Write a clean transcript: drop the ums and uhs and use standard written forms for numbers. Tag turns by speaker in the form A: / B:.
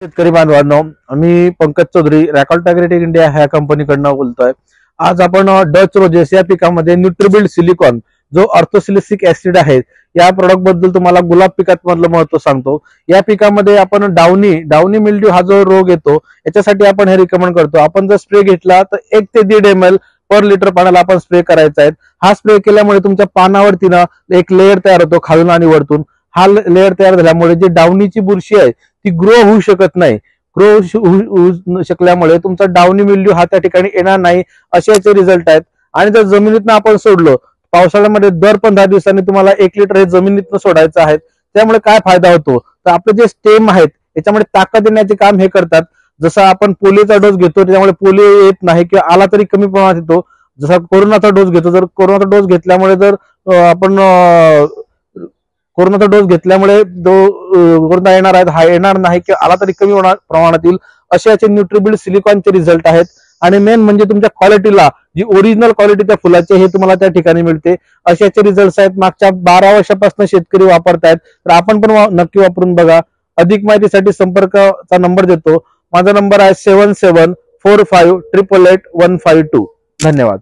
A: शेतकरी बांधवांनो, मी Pankaj Chaudhary रॅकॉल्ट agrotech India ह्या कंपनीकडनं बोलतोय। आज आपण डच रोजेस या पिकामध्ये न्यूट्रिबिल्ड सिलिकॉन जो ऑर्थोसिलिसिक ऍसिड आहे या प्रोडक्ट बद्दल तुम्हाला गुलाब पिकात मधलं महत्व सांगतो। या पिकामध्ये आपण डाउनी मिल्ड्यू हा जो रोग येतो याच्यासाठी आपण हे रिकमेंड करतो। आपण जर स्प्रे घेतला तर 1 ते 1.5 ml पर लिटर पाण्याला आपण स्प्रे करायचा आहे। हा स्प्रे केल्यामुळे तुमच्या पानावरती ना एक लेअर तयार होतो खालून आणि वरतून। हा लेअर तयार झाल्यामुळे जी डाउनीची बुरशी आहे ती ग्रो होऊ शकत नाही। ग्रो होऊ शकल्यामुळे तुमचा डाउनी मिल्ड्यू हा त्या ठिकाणी येणार नाही, असे याचे रिझल्ट आहेत। आणि जर जमिनीतनं आपण सोडलो, पावसाळ्यामध्ये दर 15 दिवसांनी तुम्हाला 1 लिटर हे जमिनीतनं सोडायचं आहे। त्यामुळे काय फायदा होतो तर आपले जे स्टेम आहेत याच्यामध्ये ताकद येण्याचे काम हे करतात। जसं आपण पोलिओचा डोस घेतो त्यामुळे पोलिओ येत नाही किंवा आला तरी कमी प्रमाणात येतो। जसा कोरोनाचा डोस घेतो, जर कोरोनाचा डोस घेतल्यामुळे जर आपण कोरोनाचा डोस घेतल्यामुळे जो कोरोना येणार आहे हा येणार नाही किंवा आला तरी कमी प्रमाणात येईल, असे याचे न्यूट्रिबिल्ड सिलिकॉनचे रिझल्ट आहेत। आणि मेन म्हणजे तुमच्या क्वालिटीला जी ओरिजिनल क्वालिटी त्या फुलाची हे तुम्हाला त्या ठिकाणी मिळते, असे याचे रिझल्ट आहेत। मागच्या 12 वर्षापासून शेतकरी वापरतायत, तर आपण पण नक्की वापरून बघा। अधिक माहितीसाठी संपर्काचा नंबर देतो। माझा नंबर आहे 7745888152। धन्यवाद।